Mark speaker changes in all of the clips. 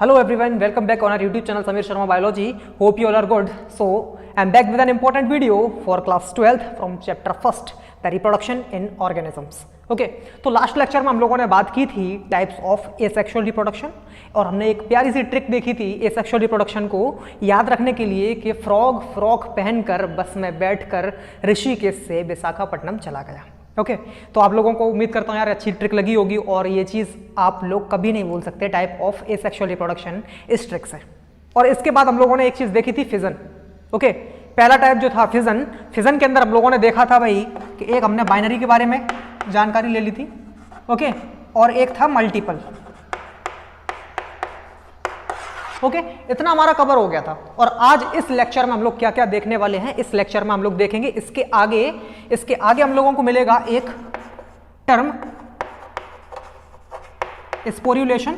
Speaker 1: Hello everyone, welcome back on our YouTube channel Samir Sharma Biology. Hope you all are good. So, I'm back with an important video for class 12th from chapter 1st, the reproduction in organisms. Okay तो last lecture में हम लोगों ने बात की थी types of asexual reproduction और हमने एक प्यारी सी ट्रिक देखी थी एसेक्सुअल रिप्रोडक्शन को याद रखने के लिए कि फ्रॉक पहनकर बस में बैठकर ऋषिकेश से विशाखापट्टनम चला गया। ओके तो आप लोगों को उम्मीद करता हूँ यार अच्छी ट्रिक लगी होगी और ये चीज़ आप लोग कभी नहीं भूल सकते टाइप ऑफ एसेक्सुअल रिप्रोडक्शन इस ट्रिक से। और इसके बाद हम लोगों ने एक चीज़ देखी थी फिजन। ओके पहला टाइप जो था फिजन के अंदर हम लोगों ने देखा था भाई कि एक हमने बाइनरी के बारे में जानकारी ले ली थी। ओके और एक था मल्टीपल। ओके इतना हमारा कवर हो गया था और आज इस लेक्चर में हम लोग क्या क्या देखने वाले हैं। इस लेक्चर में हम लोग देखेंगे इसके आगे हम लोगों को मिलेगा एक टर्म स्पोर्युलेशन।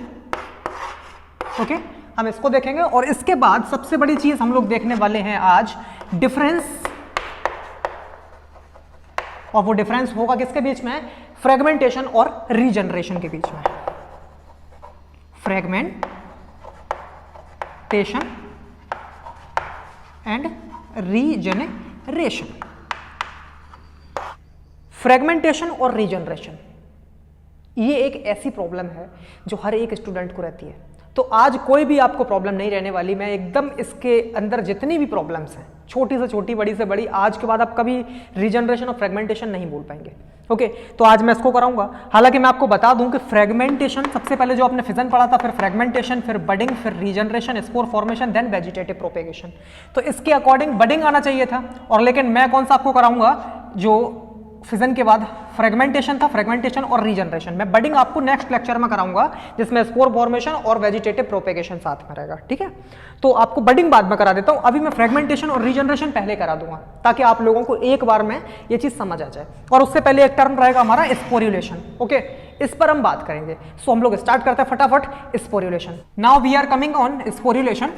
Speaker 1: ओके हम इसको देखेंगे और इसके बाद सबसे बड़ी चीज हम लोग देखने वाले हैं आज डिफरेंस। और वो डिफरेंस होगा किसके बीच में? फ्रेगमेंटेशन और रीजनरेशन के बीच में। Fragmentation and regeneration. फ्रेगमेंटेशन और रीजनरेशन ये एक ऐसी प्रॉब्लम है जो हर एक स्टूडेंट को रहती है। तो आज कोई भी आपको प्रॉब्लम नहीं रहने वाली। मैं एकदम इसके अंदर जितनी भी प्रॉब्लम्स हैं छोटी से छोटी बड़ी से बड़ी आज के बाद आप कभी रीजनरेशन और फ्रेगमेंटेशन नहीं बोल पाएंगे। ओके तो आज मैं इसको कराऊंगा। हालांकि मैं आपको बता दूं कि फ्रेगमेंटेशन सबसे पहले जो आपने फिजन पढ़ा था, फिर फ्रेगमेंटेशन, फिर बडिंग, फिर regeneration, spore formation, then vegetative propagation. तो इसके अकॉर्डिंग बडिंग आना चाहिए था और लेकिन मैं कौन सा आपको कराऊंगा जो फिजन के बाद फ्रेगमेंटेशन था, फ्रेगमेंटेशन और रीजनरेशन। मैं बडिंग आपको नेक्स्ट लेक्चर में कराऊंगा जिसमें स्पोर फॉर्मेशन और वेजिटेटिव प्रोपेगेशन साथ में रहेगा। ठीक है तो आपको बडिंग बाद में करा देता हूं, अभी मैं फ्रेगमेंटेशन और रीजनरेशन पहले करा दूंगा ताकि आप लोगों को एक बार में ये चीज समझ आ जाए। और उससे पहले एक टर्म रहेगा हमारा स्पोर्युलेशन। ओके इस पर हम बात करेंगे। सो हम लोग स्टार्ट करते हैं फटाफट sporulation. Now we are coming on sporulation.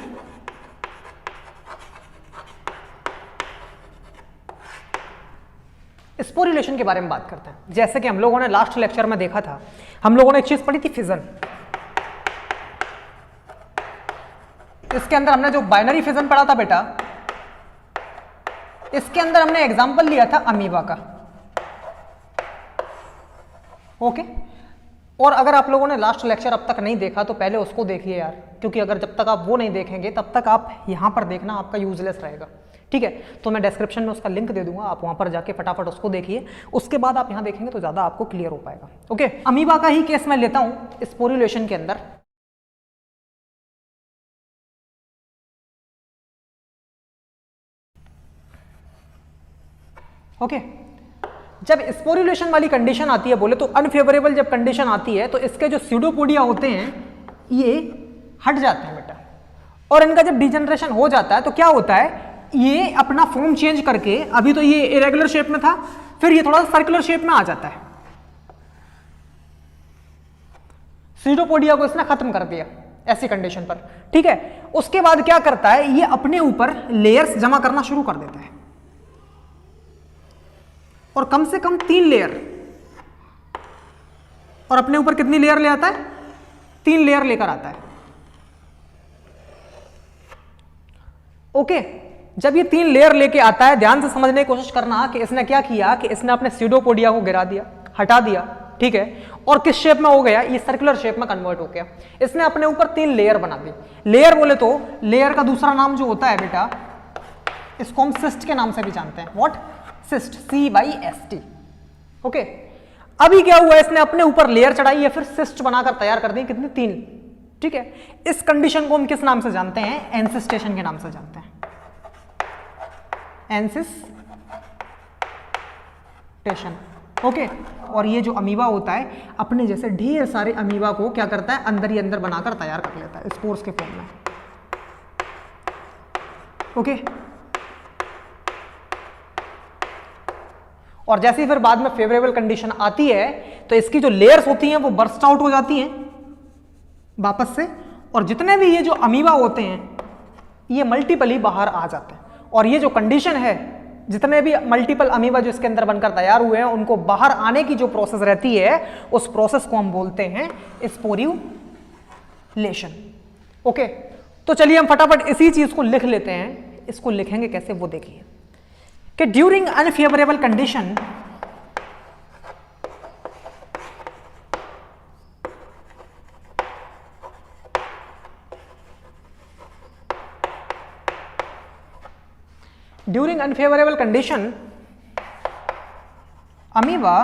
Speaker 1: Sporulation के बारे में बात करते हैं। जैसे कि हम लोगों ने लास्ट लेक्चर में देखा था, हम लोगों ने एक चीज पढ़ी थी फिजन। इसके अंदर हमने जो बाइनरी फिजन पढ़ा था बेटा, इसके अंदर हमने एग्जांपल लिया था अमीबा का। ओके और अगर आप लोगों ने लास्ट लेक्चर अब तक नहीं देखा तो पहले उसको देखिए यार, क्योंकि अगर जब तक आप वो नहीं देखेंगे तब तक आप यहां पर देखना आपका यूजलेस रहेगा। ठीक है तो मैं डिस्क्रिप्शन में उसका लिंक दे दूंगा, आप वहां पर जाके फटाफट उसको देखिए। उसके बाद आप यहां देखेंगे तो ज्यादा आपको क्लियर हो पाएगा। ओके अमीबा का ही केस मैं लेता हूं स्पोर्युलेशन के अंदर। ओके जब स्पोर्युलेशन वाली कंडीशन आती है, बोले तो अनफेवरेबल जब कंडीशन आती है तो इसके जो स्यूडोपोडिया होते हैं ये हट जाते हैं बेटा। और इनका जब डिजनरेशन हो जाता है तो क्या होता है, ये अपना फॉर्म चेंज करके, अभी तो ये इरेगुलर शेप में था, फिर ये थोड़ा सा सर्कुलर शेप में आ जाता है। स्यूडोपोडिया को इसने खत्म कर दिया ऐसी कंडीशन पर। ठीक है उसके बाद क्या करता है, ये अपने ऊपर लेयर्स जमा करना शुरू कर देता है और कम से कम 3 लेयर। और अपने ऊपर कितनी लेयर ले आता है? 3 लेयर लेकर आता है। ओके जब ये 3 लेयर लेके आता है, ध्यान से समझने की कोशिश करना कि इसने क्या किया कि इसने अपने स्यूडोपोडिया को गिरा दिया, हटा दिया। ठीक है और किस शेप में हो गया, ये सर्कुलर शेप में कन्वर्ट हो गया। इसने अपने ऊपर 3 लेयर बना दी। लेयर बोले तो लेयर का दूसरा नाम जो होता है बेटा, इसको हम सिस्ट के नाम से भी जानते हैं। व्हाट? Cyst, CYST। ओके अभी क्या हुआ, इसने अपने ऊपर लेयर चढ़ाई है, फिर सिस्ट बनाकर तैयार कर दी कितनी? 3। ठीक है इस कंडीशन को हम किस नाम से जानते हैं? एंसिस्टेशन के नाम से जानते हैं। एंसिस्टेशन। ओके और ये जो अमीबा होता है अपने जैसे ढेर सारे अमीबा को क्या करता है, अंदर ही अंदर बनाकर तैयार कर लेता है स्पोर्स के फॉर्म में। ओके और जैसे ही फिर बाद में फेवरेबल कंडीशन आती है तो इसकी जो लेयर्स होती हैं वो बर्स्ट आउट हो जाती हैं वापस से, और जितने भी ये जो अमीबा होते हैं ये मल्टीपली बाहर आ जाते हैं। और ये जो कंडीशन है, जितने भी मल्टीपल अमीबा जो इसके अंदर बनकर तैयार हुए हैं उनको बाहर आने की जो प्रोसेस रहती है उस प्रोसेस को हम बोलते हैं स्पोर्युलेशन। ओके, तो चलिए हम फटाफट इसी चीज को लिख लेते हैं। इसको लिखेंगे कैसे वो देखिए कि during unfavourable condition amoeba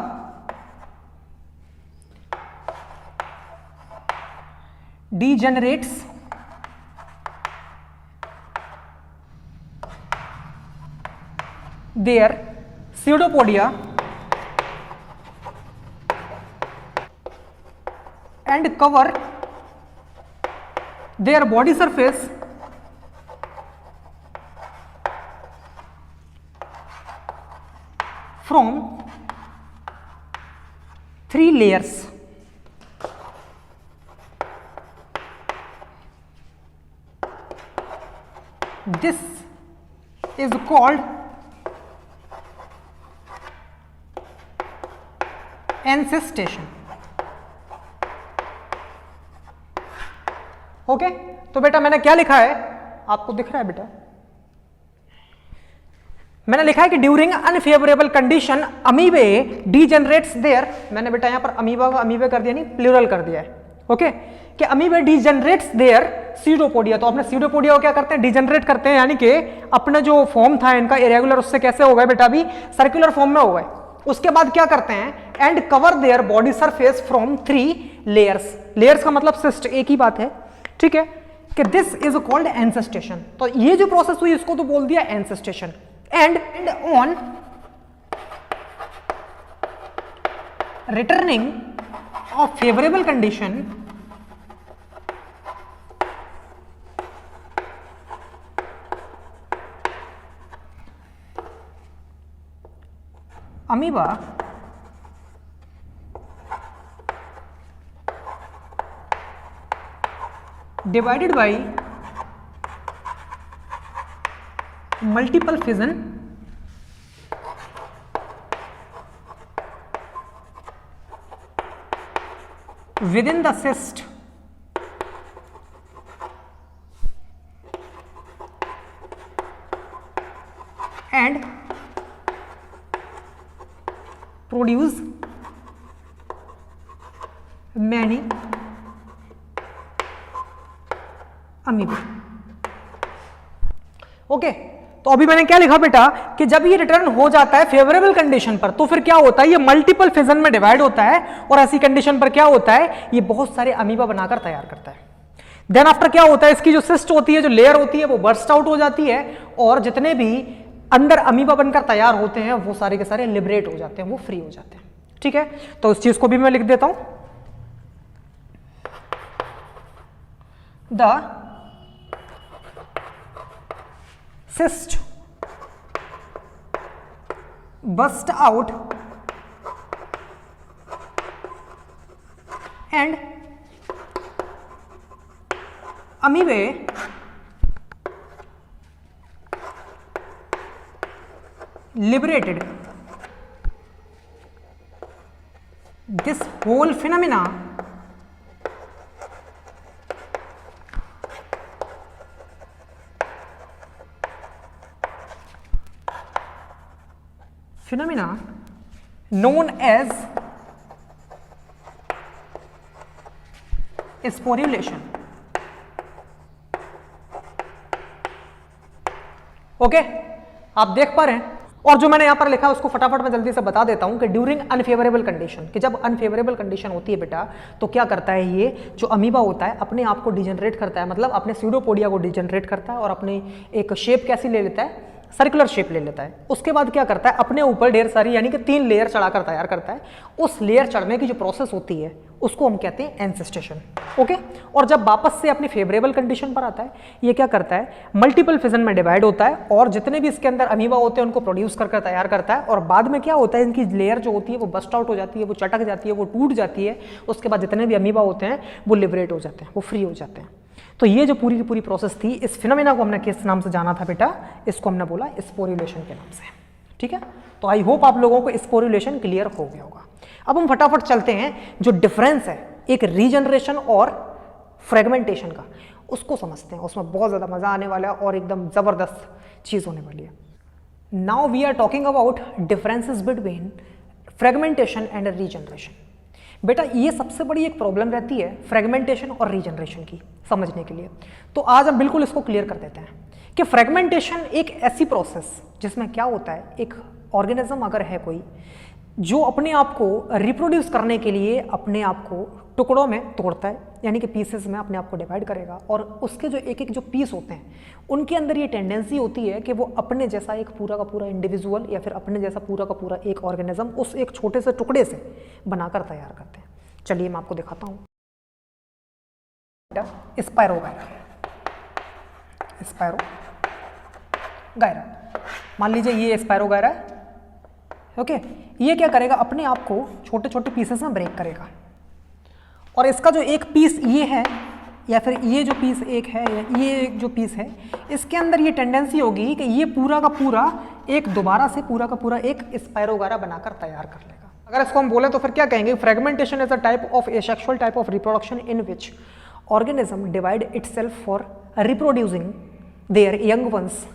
Speaker 1: degenerates their pseudopodia and cover their body surface from 3 layers. This is called encystation. Okay, तो बेटा मैंने क्या लिखा है, आपको दिख रहा है बेटा? मैंने लिखा है कि during unfavourable condition amoeba degenerates there, मैंने बेटा यहां पर अमीबा का अमीबे कर दिया, नहीं प्लूरल कर दिया है। ओके, कि अमीबे डीजेनरेट्स देयर सीडोपोडिया, तो अपने सीडोपोडिया को क्या करते हैं, डीजेनरेट करते हैं, यानी कि अपना जो फॉर्म था इनका इरेगुलर, उससे कैसे हो गए बेटा, अभी सर्कुलर फॉर्म में हो गए। उसके बाद क्या करते हैं, and cover their body surface from 3 layers. Layers का मतलब सिस्ट, एक ही बात है, ठीक है, कि दिस इज कॉल्ड एंसेस्टेशन। तो ये जो प्रोसेस हुई इसको तो बोल दिया encystation. And on returning of favourable condition amoeba divided by multiple fission within the cyst and produce many amoeba। Okay, तो अभी मैंने क्या लिखा बेटा कि जब ये रिटर्न हो जाता है फेवरेबल कंडीशन पर, तो फिर क्या होता है, ये मल्टीपल फिजन में डिवाइड होता है, और ऐसी कंडीशन पर क्या होता है, ये बहुत सारे अमीबा बनाकर तैयार करता है। देन आफ्टर क्या होता है, इसकी जो सिस्ट होती है, जो लेयर होती है, वो बर्स्ट आउट हो जाती है, और जितने भी अंदर अमीबा बनकर तैयार होते हैं वो सारे के सारे लिबरेट हो जाते हैं, वो फ्री हो जाते हैं। ठीक है, तो उस चीज को भी मैं लिख देता हूं, the cyst burst out and amoeba liberated। This whole phenomena known as sporulation। Okay, आप देख पा रहे हैं, और जो मैंने यहां पर लिखा है उसको फटाफट मैं जल्दी से बता देता हूं कि ड्यूरिंग अनफेवरेबल कंडीशन, कि जब अनफेवरेबल कंडीशन होती है बेटा, तो क्या करता है, ये जो अमीबा होता है अपने आप को डिजेनरेट करता है, मतलब अपने स्यूडोपोडिया को डिजेनरेट करता है, और अपनी एक शेप कैसी ले लेता है, सर्कुलर शेप ले लेता है। उसके बाद क्या करता है, अपने ऊपर ढेर सारी यानी कि 3 लेयर चढ़ाकर तैयार करता है। उस लेयर चढ़ने की जो प्रोसेस होती है उसको हम कहते हैं एंसेस्टेशन। ओके, और जब वापस से अपनी फेवरेबल कंडीशन पर आता है, ये क्या करता है, मल्टीपल फिजन में डिवाइड होता है, और जितने भी इसके अंदर अमीबा होते हैं उनको प्रोड्यूस करके तैयार करता है, और बाद में क्या होता है, इनकी लेयर जो होती है वो बस्ट आउट हो जाती है, वो चटक जाती है, वो टूट जाती है। उसके बाद जितने भी अमीबा होते हैं वो लिबरेट हो जाते हैं, वो फ्री हो जाते हैं। तो ये जो पूरी की पूरी प्रोसेस थी, इस फिनोमेना को हमने किस नाम से जाना था बेटा, इसको हमने बोला स्पोरुलेशन के नाम से। ठीक है, तो आई होप आप लोगों को स्पोरुलेशन क्लियर हो गया होगा। अब हम फटाफट चलते हैं जो डिफरेंस है एक रीजनरेशन और फ्रेगमेंटेशन का, उसको समझते हैं, उसमें बहुत ज़्यादा मज़ा आने वाला है और एकदम ज़बरदस्त चीज़ होने वाली है। Now we are talking about differences between fragmentation and regeneration. बेटा ये सबसे बड़ी एक प्रॉब्लम रहती है फ्रेगमेंटेशन और रीजनरेशन की समझने के लिए, तो आज हम बिल्कुल इसको क्लियर कर देते हैं कि फ्रेगमेंटेशन एक ऐसी प्रोसेस जिसमें क्या होता है, एक ऑर्गेनिज्म अगर है कोई जो अपने आप को रिप्रोड्यूस करने के लिए अपने आप को टुकड़ों में तोड़ता है, यानी कि पीसेस में अपने आप को डिवाइड करेगा, और उसके जो एक एक जो पीस होते हैं उनके अंदर ये टेंडेंसी होती है कि वो अपने जैसा एक पूरा का पूरा इंडिविजुअल या फिर अपने जैसा पूरा का पूरा एक ऑर्गेनिज्म उस एक छोटे से टुकड़े से बनाकर तैयार करते हैं। चलिए मैं आपको दिखाता हूँ। स्पायरोगायरा, मान लीजिए ये स्पायरोगायरा है, ओके। ये क्या करेगा, अपने आप को छोटे छोटे पीसेस में ब्रेक करेगा, और इसका जो एक पीस ये है या फिर ये जो पीस एक है या ये जो पीस है, इसके अंदर ये टेंडेंसी होगी कि ये पूरा का पूरा एक दोबारा से पूरा का पूरा एक स्पायरोगायरा बनाकर तैयार कर लेगा। अगर इसको हम बोले तो फिर क्या कहेंगे, fragmentation is a type of asexual type of reproduction in which organism divide itself for reproducing their young ones.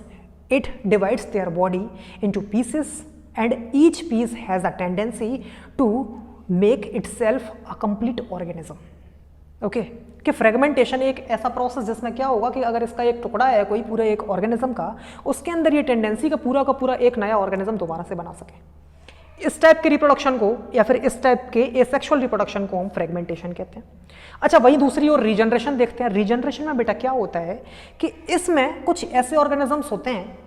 Speaker 1: It divides their body into pieces and each piece has a tendency to make itself a complete organism. Okay कि fragmentation एक ऐसा process जिसमें क्या होगा कि अगर इसका एक टुकड़ा है कोई पूरे एक ऑर्गेनिज्म का, उसके अंदर ये टेंडेंसी का पूरा एक नया ऑर्गेनिज्म दोबारा से बना सके। इस टाइप के रिप्रोडक्शन को या फिर इस टाइप के एसेक्सुअल रिप्रोडक्शन को हम फ्रेगमेंटेशन कहते हैं। अच्छा, वहीं दूसरी ओर रीजनरेशन देखते हैं। रीजनरेशन में बेटा क्या होता है कि इसमें कुछ ऐसे ऑर्गेनिजम्स होते हैं,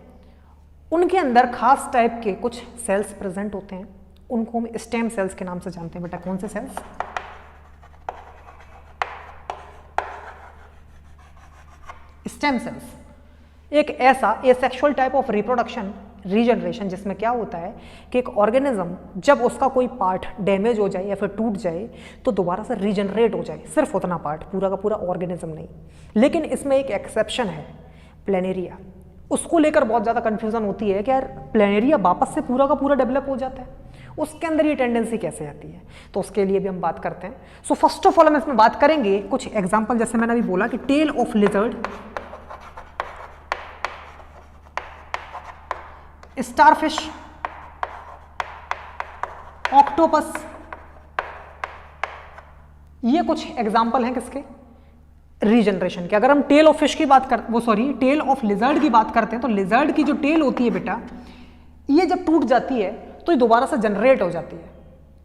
Speaker 1: उनके अंदर खास टाइप के कुछ सेल्स प्रेजेंट होते हैं, उनको हम स्टेम सेल्स के नाम से जानते हैं। बेटा कौन से सेल्स? Stem cells. एक ऐसा asexual type of reproduction regeneration जिसमें क्या होता है कि एक ऑर्गेनिज्म जब उसका कोई पार्ट डैमेज हो जाए या फिर टूट जाए तो दोबारा से रीजनरेट हो जाए, सिर्फ उतना पार्ट, पूरा का पूरा ऑर्गेनिज्म नहीं। लेकिन इसमें एक एक्सेप्शन है, प्लेनेरिया। उसको लेकर बहुत ज़्यादा कंफ्यूजन होती है कि यार प्लेनेरिया वापस से पूरा का पूरा डेवलप हो जाता है, उसके अंदर ये टेंडेंसी कैसे आती है, तो उसके लिए भी हम बात करते हैं। सो फर्स्ट ऑफ ऑल हम इसमें बात करेंगे कुछ एग्जाम्पल, जैसे मैंने अभी बोला कि tail of lizard, starfish, octopus, ये कुछ एग्जाम्पल हैं किसके? रीजनरेशन के। अगर हम टेल ऑफ फिश की बात कर टेल ऑफ लिजर्ड की बात करते हैं तो लिजर्ड की जो टेल होती है बेटा, ये जब टूट जाती है तो ये दोबारा से जनरेट हो जाती है,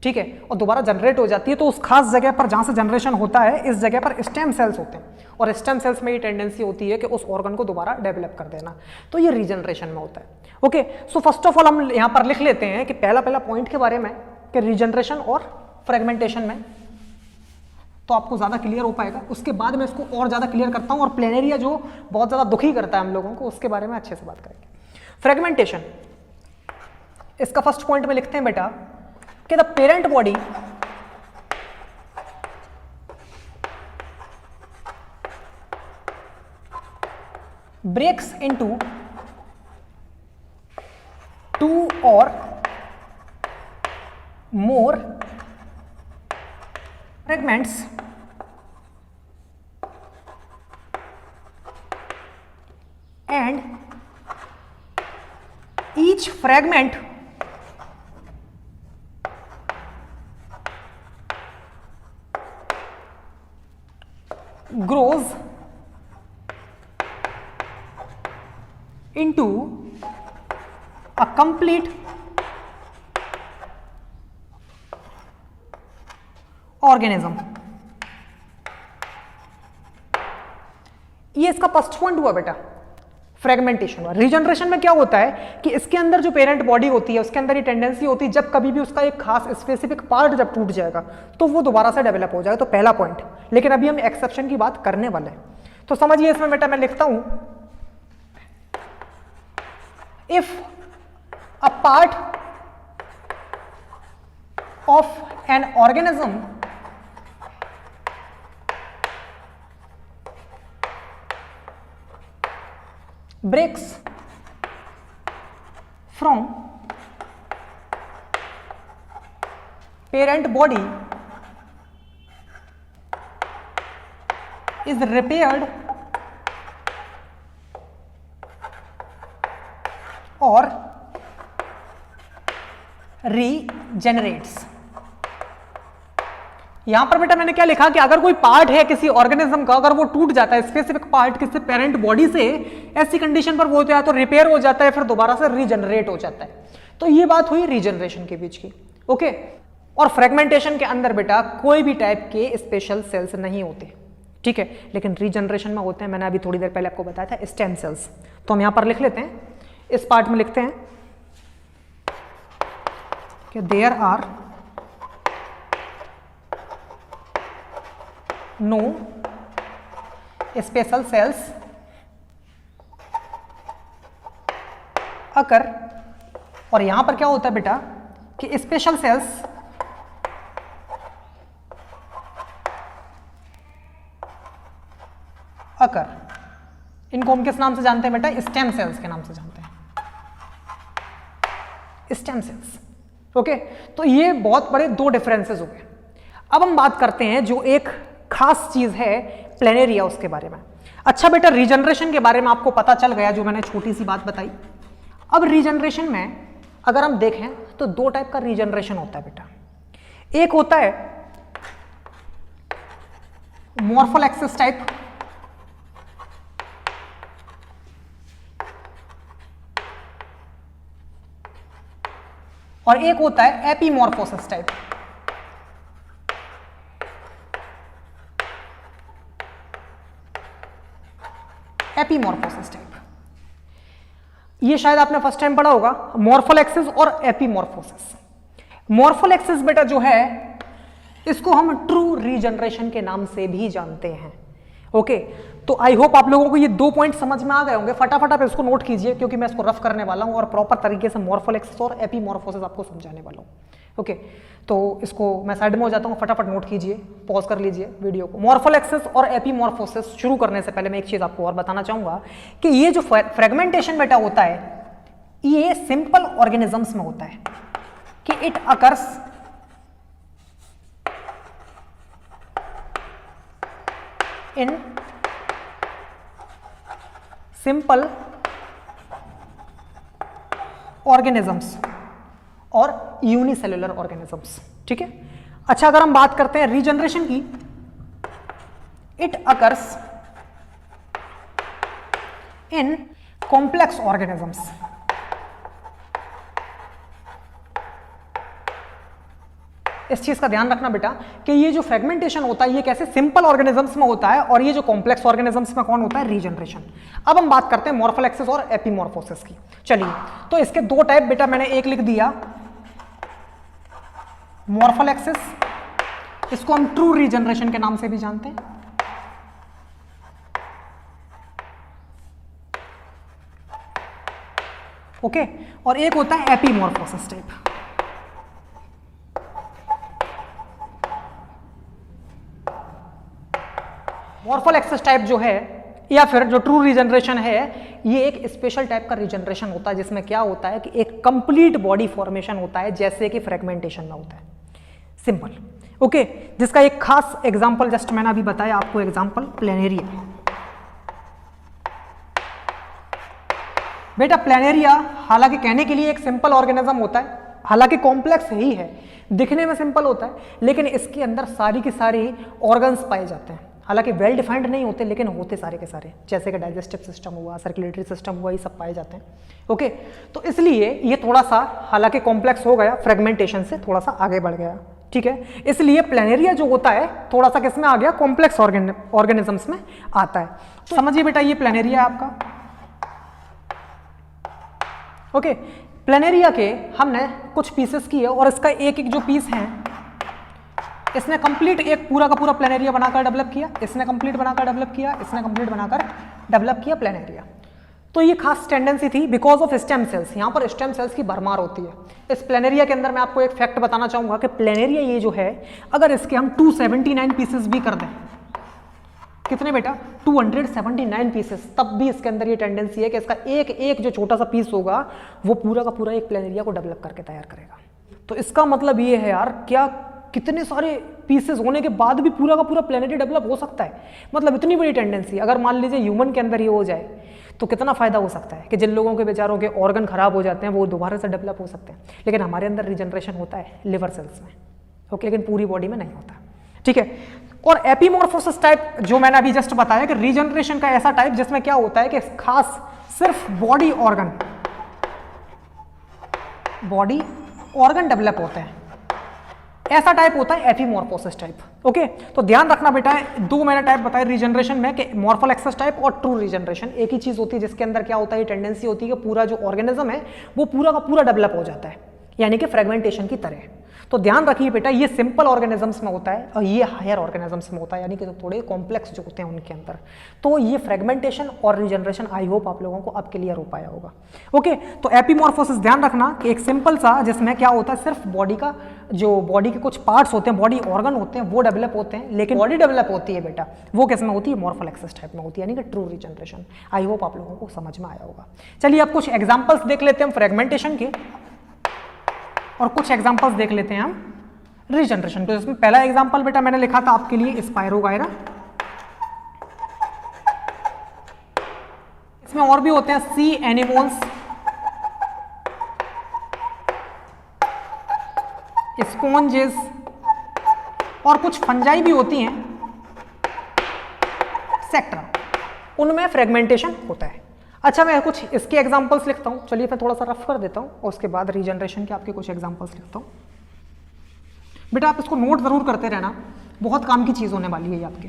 Speaker 1: ठीक है। और दोबारा जनरेट हो जाती है तो उस खास जगह पर जहां से जनरेशन होता है, इस जगह पर स्टेम सेल्स होते हैं, और स्टेम सेल्स में ये टेंडेंसी होती है कि उस ऑर्गन को दोबारा डेवलप कर देना, तो ये रीजनरेशन में होता है। Okay, so first of all हम यहां पर लिख लेते हैं कि पहला पॉइंट के बारे में कि रीजनरेशन और फ्रेगमेंटेशन में, तो आपको ज्यादा क्लियर हो पाएगा। उसके बाद मैं इसको और ज्यादा क्लियर करता हूं, और प्लेनेरिया जो बहुत ज्यादा दुखी करता है हम लोगों को, उसके बारे में अच्छे से बात करेंगे। फ्रेगमेंटेशन, इसका फर्स्ट पॉइंट में लिखते हैं बेटा कि the parent body breaks into 2 or more fragments and each fragment grows into a complete organism। ये इसका फर्स्ट पॉइंट हुआ बेटा, फ्रेगमेंटेशन हुआ। रीजनरेशन में क्या होता है कि इसके अंदर जो पेरेंट बॉडी होती है, उसके अंदर ये टेंडेंसी होती है जब कभी भी उसका एक खास स्पेसिफिक पार्ट जब टूट जाएगा तो वो दोबारा से डेवलप हो जाएगा, तो पहला पॉइंट। लेकिन अभी हम एक्सेप्शन की बात करने वाले हैं, तो समझिए इसमें बेटा मैं लिखता हूं, if a part of an organism breaks from parent body is repaired और रीजेनरेट्स। यहां पर बेटा मैंने क्या लिखा कि अगर कोई पार्ट है किसी ऑर्गेनिज्म का, अगर वो टूट जाता है, स्पेसिफिक पार्ट किसी पेरेंट बॉडी से, ऐसी कंडीशन पर वो होता है तो रिपेयर हो जाता है, फिर दोबारा से रीजनरेट हो जाता है। तो ये बात हुई रीजनरेशन के बीच की। ओके, और फ्रेगमेंटेशन के अंदर बेटा कोई भी टाइप के स्पेशल सेल्स नहीं होते, ठीक है, लेकिन रीजनरेशन में होते हैं। मैंने अभी थोड़ी देर पहले आपको बताया था स्टेम सेल्स। तो हम यहां पर लिख लेते हैं, इस पार्ट में लिखते हैं कि there are no special cells occur, और यहां पर क्या होता है बेटा कि स्पेशल सेल्स अकर, इनको हम किस नाम से जानते हैं बेटा? स्टेम सेल्स के नाम से जानते हैं, स्टेम सेल्स। ओके, तो ये बहुत बड़े दो डिफरेंसेस हो गए। अब हम बात करते हैं जो एक खास चीज है प्लेनेरिया, उसके बारे में। अच्छा बेटा, रीजनरेशन के बारे में आपको पता चल गया, जो मैंने छोटी सी बात बताई। अब रीजनरेशन में अगर हम देखें तो दो टाइप का रीजनरेशन होता है बेटा। एक होता है मॉर्फोलैक्सिस टाइप, और एक होता है एपीमॉर्फोसिस टाइप। एपीमॉर्फोसिस टाइप, ये शायद आपने फर्स्ट टाइम पढ़ा होगा, मॉर्फोलैक्सिस और एपीमॉर्फोसिस। मॉर्फोलैक्सिस बेटा जो है, इसको हम ट्रू रीजनरेशन के नाम से भी जानते हैं। ओके, तो आई होप आप लोगों को ये दो पॉइंट समझ में आ गए होंगे। फटाफट आप इसको नोट कीजिए, क्योंकि मैं इसको रफ करने वाला हूं और प्रॉपर तरीके से मॉर्फोलैक्सिस और एपीमॉर्फोसिस आपको समझाने वाला हूं। ओके, तो इसको मैं साइड में हो जाता हूं, फटाफट नोट कीजिए, पॉज कर लीजिए वीडियो को। मॉर्फोलैक्सिस और एपीमॉर्फोसिस शुरू करने से पहले मैं एक चीज आपको और बताना चाहूंगा कि ये जो फ्रेगमेंटेशन बेटा होता है, ये सिंपल ऑर्गेनिजम्स में होता है कि it occurs in simple organisms और यूनिसेल्युलर ऑर्गेनिजम्स, ठीक है। अच्छा, अगर हम बात करते हैं रीजनरेशन की, it occurs in complex organisms. इस चीज का ध्यान रखना बेटा कि ये जो फ्रेगमेंटेशन होता है ये कैसे सिंपल ऑर्गेनिजम्स में होता है, और ये जो कॉम्प्लेक्स ऑर्गेनिजम्स में कौन होता है? रीजनरेशन। अब हम बात करते हैं मॉर्फोलैक्सिस और एपीमॉर्फोसिस की। चलिए, तो इसके दो टाइप बेटा मैंने एक लिख दिया मॉर्फोलैक्सिस, इसको हम ट्रू रीजनरेशन के नाम से भी जानते हैं। ओके, और एक होता है एपीमॉर्फोसिस टाइप। मॉर्फोलैक्सिस टाइप जो है, या फिर जो ट्रू रीजनरेशन है, ये एक स्पेशल टाइप का रीजनरेशन होता है, जिसमें क्या होता है कि एक कंप्लीट बॉडी फॉर्मेशन होता है, जैसे कि फ्रेगमेंटेशन में होता है, सिंपल। ओके, जिसका एक खास एग्जांपल जस्ट मैंने अभी बताया आपको, एग्जांपल प्लेनेरिया। बेटा प्लेनेरिया हालांकि कहने के लिए एक सिंपल ऑर्गेनिज्म होता है, हालांकि कॉम्प्लेक्स ही है, दिखने में सिंपल होता है, लेकिन इसके अंदर सारी की सारी ऑर्गन्स पाए जाते हैं। हालांकि वेल डिफाइंड नहीं होते, लेकिन होते सारे के सारे, जैसे कि डाइजेस्टिव सिस्टम हुआ, सर्कुलेटरी सिस्टम हुआ, ये सब पाए जाते हैं। ओके, तो इसलिए ये थोड़ा सा हालांकि कॉम्प्लेक्स हो गया, फ्रेगमेंटेशन से थोड़ा सा आगे बढ़ गया, ठीक है। इसलिए प्लेनेरिया जो होता है थोड़ा सा किस में आ गया? कॉम्प्लेक्स ऑर्गेनिजम्स में आता है। तो समझिए बेटा, ये प्लेनेरिया है आपका। ओके, प्लेनेरिया के हमने कुछ पीसेस किए, और इसका एक एक जो पीस है, इसने कंप्लीट एक पूरा का पूरा प्लेनेरिया बनाकर डेवलप किया, इसने कंप्लीट बनाकर डेवलप किया, इसने कंप्लीट बनाकर डेवलप किया प्लेनेरिया। तो ये खास टेंडेंसी थी बिकॉज ऑफ स्टेम सेल्स। यहाँ पर स्टेम सेल्स की भरमार होती है इस प्लेनेरिया के अंदर। मैं आपको एक फैक्ट बताना चाहूंगा कि प्लेनेरिया ये जो है, अगर इसके हम 279 पीसेस भी कर दें, कितने बेटा? 279 पीसेस, तब भी इसके अंदर ये टेंडेंसी है कि इसका एक एक जो छोटा सा पीस होगा वो पूरा का पूरा एक प्लेनेरिया को डेवलप करके तैयार करेगा। तो इसका मतलब ये है यार, क्या कितने सारे पीसेस होने के बाद भी पूरा का पूरा प्लेनेटरी डेवलप हो सकता है। मतलब इतनी बड़ी टेंडेंसी, अगर मान लीजिए ह्यूमन के अंदर ये हो जाए तो कितना फायदा हो सकता है कि जिन लोगों के बेचारों के ऑर्गन खराब हो जाते हैं वो दोबारा से डेवलप हो सकते हैं। लेकिन हमारे अंदर रिजनरेशन होता है लिवर सेल्स में, ओके, लेकिन पूरी बॉडी में नहीं होता, ठीक है। और एपीमॉर्फोसिस टाइप जो मैंने अभी जस्ट बताया कि रीजनरेशन का ऐसा टाइप जिसमें क्या होता है कि खास सिर्फ बॉडी ऑर्गन डेवलप होते हैं, ऐसा टाइप होता है एपीमॉर्फोसिस टाइप, ओके। तो ध्यान रखना बेटा, दो मैंने टाइप बताए रीजनरेशन में कि मॉर्फल एक्सेस टाइप और ट्रू रीजनरेशन। एक ही चीज होती है जिसके अंदर क्या होता है, टेंडेंसी होती है कि पूरा जो ऑर्गेनिज्म है वो पूरा का पूरा डेवलप हो जाता है, यानी कि फ्रेगमेंटेशन की तरह। तो ध्यान रखिए बेटा, ये सिंपल ऑर्गेनिजम्स में होता है और ये हायर ऑर्गेनिजम्स में होता है, यानी कि तो थोड़े कॉम्प्लेक्स जो होते हैं उनके अंदर। तो ये फ्रेगमेंटेशन और रीजनरेशन आई होप आप लोगों को अब क्लियर हो पाया होगा, ओके। तो एपीमॉर्फोसिस ध्यान रखना कि एक सिंपल सा जिसमें क्या होता है, सिर्फ बॉडी का जो बॉडी के कुछ पार्ट्स होते हैं, बॉडी ऑर्गन होते हैं वो डेवलप होते हैं, लेकिन बॉडी डेवलप होती है बेटा वो किस में होती है, मॉर्फल एक्सेस टाइप में होती है, यानी कि ट्रू रीजनरेशन। आई होप आप लोगों को समझ में आया होगा। चलिए अब कुछ एग्जाम्पल्स देख लेते हैं हम फ्रेगमेंटेशन के, और कुछ एग्जाम्पल्स देख लेते हैं हम रीजनरेशन। तो इसमें पहला एग्जांपल बेटा मैंने लिखा था आपके लिए स्पायरोगायरा। इसमें और भी होते हैं सी एनिमोन्स, स्पॉन्जेस और कुछ फंजाई भी होती हैं, सेक्ट्रा, उनमें फ्रेगमेंटेशन होता है। अच्छा, मैं कुछ इसके एग्जांपल्स लिखता हूं, चलिए मैं थोड़ा सा रफ कर देता हूं और उसके बाद रीजनरेशन के आपके कुछ एग्जांपल्स लिखता हूं। बेटा आप इसको नोट जरूर करते रहना, बहुत काम की चीज होने वाली है ये आपके,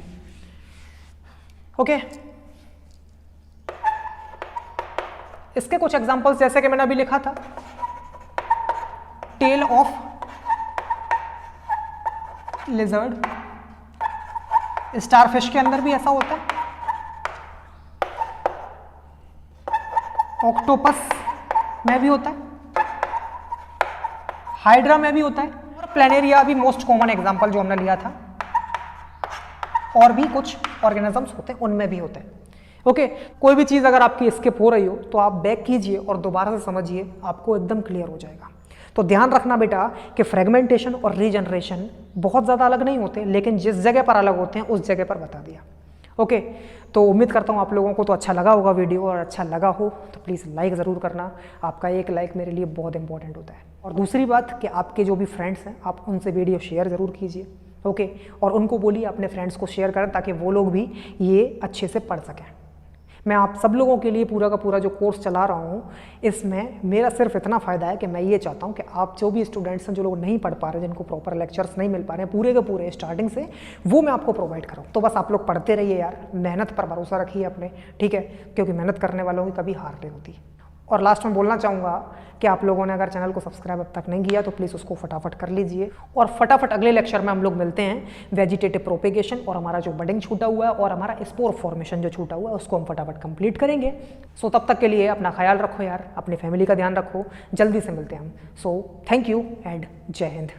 Speaker 1: ओके। इसके कुछ एग्जांपल्स जैसे कि मैंने अभी लिखा था, टेल ऑफ लिजर्ड, स्टारफिश के अंदर भी ऐसा होता है, ऑक्टोपस में भी होता है, हाइड्रा में भी होता है, प्लेनेरिया भी मोस्ट कॉमन एग्जांपल जो हमने लिया था, और भी कुछ ऑर्गेनिजम्स होते हैं उनमें भी होते हैं, ओके। कोई भी चीज अगर आपकी स्किप हो रही हो तो आप बैक कीजिए और दोबारा से समझिए, आपको एकदम क्लियर हो जाएगा। तो ध्यान रखना बेटा कि फ्रेगमेंटेशन और रीजनरेशन बहुत ज्यादा अलग नहीं होते, लेकिन जिस जगह पर अलग होते हैं उस जगह पर बता दिया, ओके। तो उम्मीद करता हूँ आप लोगों को तो अच्छा लगा होगा वीडियो, और अच्छा लगा हो तो प्लीज़ लाइक ज़रूर करना, आपका एक लाइक मेरे लिए बहुत इंपॉर्टेंट होता है। और दूसरी बात कि आपके जो भी फ्रेंड्स हैं आप उनसे वीडियो शेयर ज़रूर कीजिए, ओके, और उनको बोलिए अपने फ्रेंड्स को शेयर करें ताकि वो लोग भी ये अच्छे से पढ़ सकें। मैं आप सब लोगों के लिए पूरा का पूरा जो कोर्स चला रहा हूँ, इसमें मेरा सिर्फ इतना फ़ायदा है कि मैं ये चाहता हूँ कि आप जो भी स्टूडेंट्स हैं जो लोग नहीं पढ़ पा रहे, जिनको प्रॉपर लेक्चर्स नहीं मिल पा रहे हैं पूरे के पूरे स्टार्टिंग से, वो मैं आपको प्रोवाइड करूँ। तो बस आप लोग पढ़ते रहिए यार, मेहनत पर भरोसा रखिए अपने, ठीक है, क्योंकि मेहनत करने वालों की कभी हार नहीं होती। और लास्ट में बोलना चाहूँगा कि आप लोगों ने अगर चैनल को सब्सक्राइब अब तक नहीं किया तो प्लीज़ उसको फटाफट कर लीजिए, और फटाफट अगले लेक्चर में हम लोग मिलते हैं वेजिटेटिव प्रोपेगेशन, और हमारा जो बडिंग छूटा हुआ है और हमारा स्पोर फॉर्मेशन जो छूटा हुआ है उसको हम फटाफट कंप्लीट करेंगे। सो तब तक के लिए अपना ख्याल रखो यार, अपनी फैमिली का ध्यान रखो, जल्दी से मिलते हैं हम। सो थैंक यू एंड जय हिंद।